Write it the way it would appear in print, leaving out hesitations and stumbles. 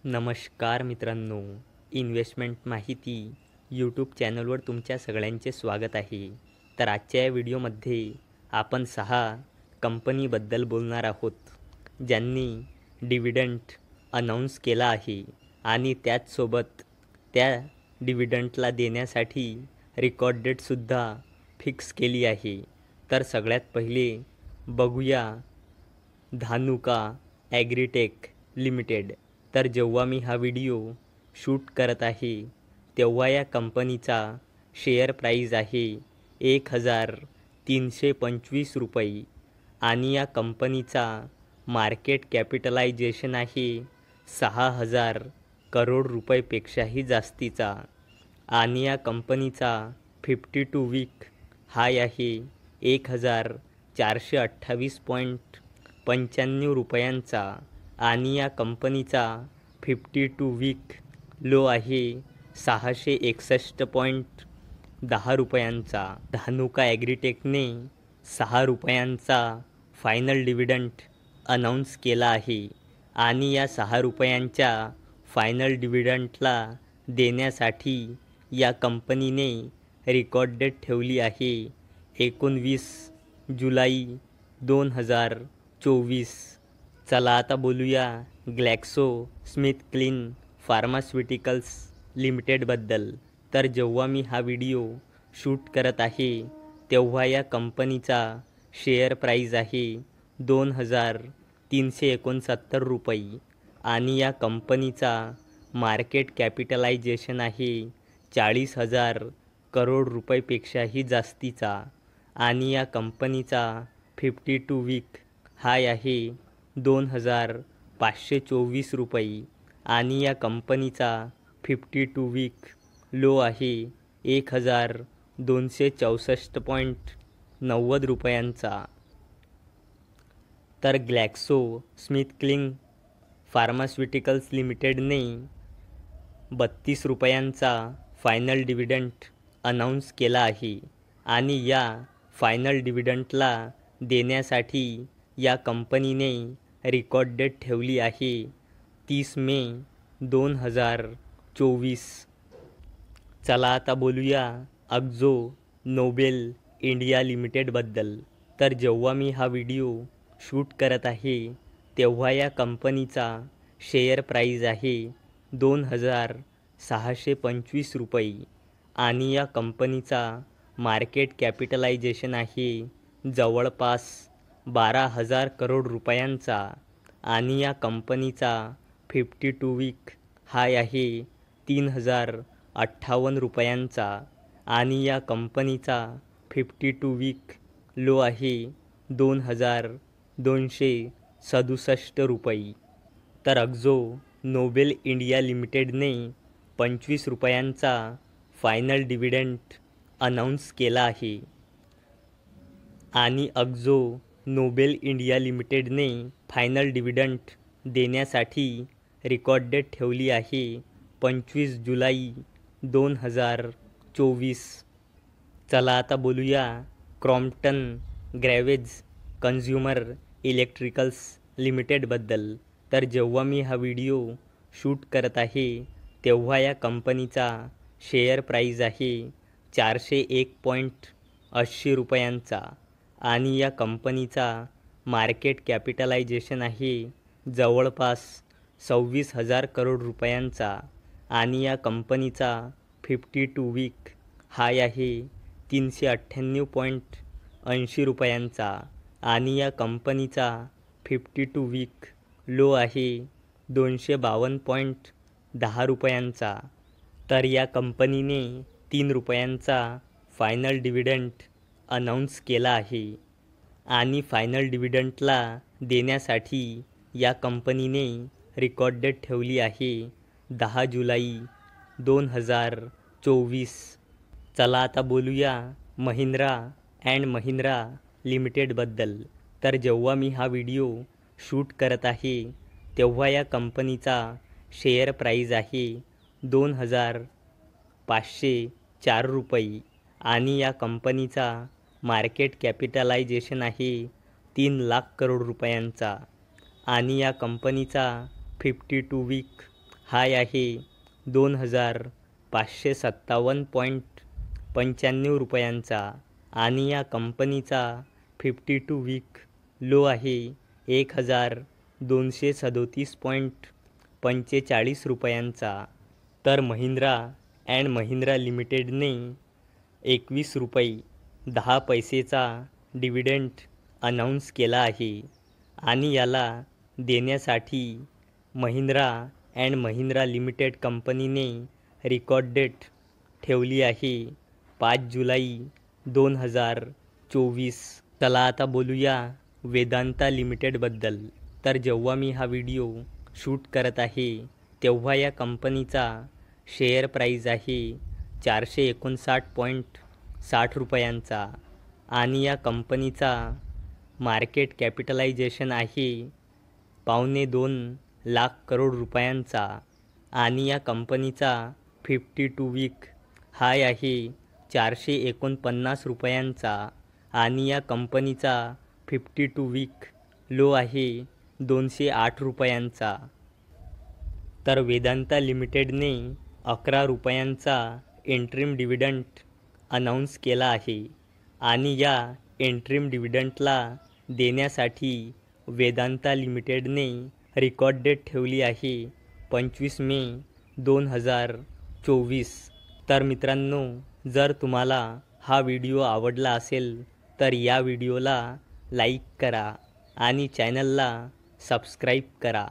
नमस्कार मित्रांनो, इन्व्हेस्टमेंट माहिती यूट्यूब चॅनलवर तुमच्या सगळ्यांचे स्वागत आहे. तर आजच्या या व्हिडिओमध्ये आपण 6 कंपनीबद्दल बोलणार आहोत, ज्यांनी डिव्हिडंड अनाऊन्स केला आहे आणि त्याचसोबत त्या डिव्हिडंडला देण्यासाठी रेकॉर्ड डेटसुद्धा फिक्स केली आहे. तर सगळ्यात पहिले बघूया धानुका ॲग्रीटेक लिमिटेड. तर जेव्हा मी हा व्हिडिओ शूट करत आहे तेव्हा या कंपनीचा शेअर प्राईज आहे 1325 रुपये आणि या कंपनीचा मार्केट कॅपिटलायझेशन आहे 6000 करोड रुपयेपेक्षाही जास्तीचा आणि या कंपनीचा 52 वीक हाय आहे 1428.95 रुपयांचा आणि या कंपनीचा 52 वीक लो आहे 661.10 रुपयांचा. धानुका ॲग्रीटेकने 6 रुपयांचा फायनल डिव्हिडंड अनाऊन्स केला आहे आणि या 6 रुपयांच्या फायनल डिव्हिडंडला देण्यासाठी या कंपनीने रेकॉर्ड डेट ठेवली आहे 19 जुलै 2024. चला आता बोलूया ग्लॅक्सो स्मिथ क्लीन फार्मास्युटिकल्स लिमिटेडबद्दल. तर जेव्हा मी हा व्हिडिओ शूट करत आहे तेव्हा या कंपनीचा शेअर प्राईज आहे 2369 रुपये आणि या कंपनीचा मार्केट कॅपिटलायझेशन आहे 40,000 करोड रुपयेपेक्षाही जास्तीचा आणि या कंपनीचा 52 वीक हाय आहे 2524 रुपये आणि या कंपनीचा 52 वीक लो आहे 1264.90 रुपयांचा. तर ग्लॅक्सो स्मिथ क्लीन फार्मास्युटिकल्स लिमिटेडने 32 रुपयांचा फायनल डिव्हिडंड अनाऊन्स केला आहे आणि या फायनल डिव्हिडंडला देण्यासाठी या कंपनीने रेकॉर्ड डेट ठेवली आहे 30 मे 2024. चला आता बोलूया अक्झो नोबेल इंडिया लिमिटेडबद्दल. तर जेव्हा मी हा व्हिडिओ शूट करत आहे तेव्हा या कंपनीचा शेअर प्राईज आहे 2625 रुपये आणि या कंपनीचा मार्केट कॅपिटलायझेशन आहे जवळपास 12,000 करोड रुपयांचा आणि या कंपनीचा 52 वीक हाय आहे 3058 रुपयांचा आणि या कंपनीचा 52 वीक लो आहे 2267 रुपये. तर अक्झो नोबेल इंडिया लिमिटेडने 25 रुपयांचा फायनल डिव्हिडंड अनाऊन्स केला आहे आणि Akzo Nobel India लिमिटेडने final dividend देण्यासाठी रेकॉर्ड डेट ठेवली आहे 25 जुलै 2024. चला आता बोलूया क्रॉम्प्टन ग्रॅव्हेज कन्झ्युमर इलेक्ट्रिकल्स लिमिटेडबद्दल. तर जेव्हा मी हा व्हिडिओ शूट करत आहे तेव्हा या कंपनीचा शेअर प्राईज आहे 401.80 रुपयांचा आणि या कंपनीचा मार्केट कॅपिटलायझेशन आहे जवळपास 26,000 करोड रुपयांचा आणि या कंपनीचा 52 वीक हाय आहे 398.80 रुपयांचा आणि या कंपनीचा 52 वीक लो आहे 252.10 रुपयांचा. तर या कंपनीने 3 रुपयांचा फायनल डिव्हिडंड अनाऊन्स केला आहे आणि फायनल डिव्हिडंडला देण्यासाठी या कंपनीने रेकॉर्ड डेट ठेवली आहे 10 जुलै 2024. चला आता बोलूया महिंद्रा अँड महिंद्रा लिमिटेडबद्दल. तर जेव्हा मी हा व्हिडिओ शूट करत आहे तेव्हा या कंपनीचा शेअर प्राईज आहे 2504 रुपये आणि या कंपनीचा मार्केट कॅपिटलायझेशन आहे 3 लाख करोड रुपयांचा आणि या कंपनीचा 52 वीक हाय आहे 2557.95 रुपयांचा आणि या कंपनीचा 52 वीक लो आहे 1237.45 रुपयांचा. तर महिंद्रा अँड महिंद्रा लिमिटेडने 21 रुपये 10 पैसेचा डिव्हिडंड अनाऊन्स केला आहे आणि याला देण्यासाठी महिंद्रा अँड महिंद्रा लिमिटेड कंपनीने रेकॉर्ड डेट ठेवली आहे 5 जुलै 2024. चला आता बोलूया वेदांता लिमिटेडबद्दल. तर जेव्हा मी हा व्हिडिओ शूट करत आहे तेव्हा या कंपनीचा शेअर प्राईज आहे 459.60 रुपयांचा आणि या कंपनीचा मार्केट कॅपिटलायझेशन आहे 1.25 लाख करोड रुपयांचा आणि या कंपनीचा 52 वीक हाय आहे 449 रुपयांचा आणि या कंपनीचा 52 वीक लो आहे 208 रुपयांचा. तर वेदांता लिमिटेडने 11 रुपयांचा इंटरिम डिव्हिडंड अनाऊन्स केला आहे आणि या इंटरिम डिव्हिडंडला देण्यासाठी वेदांता लिमिटेडने रेकॉर्ड डेट ठेवली आहे 25 मे 2024. तर मित्रांनो, जर तुम्हाला हा व्हिडिओ आवडला असेल तर या व्हिडिओला लाईक करा आणि चॅनलला सबस्क्राईब करा.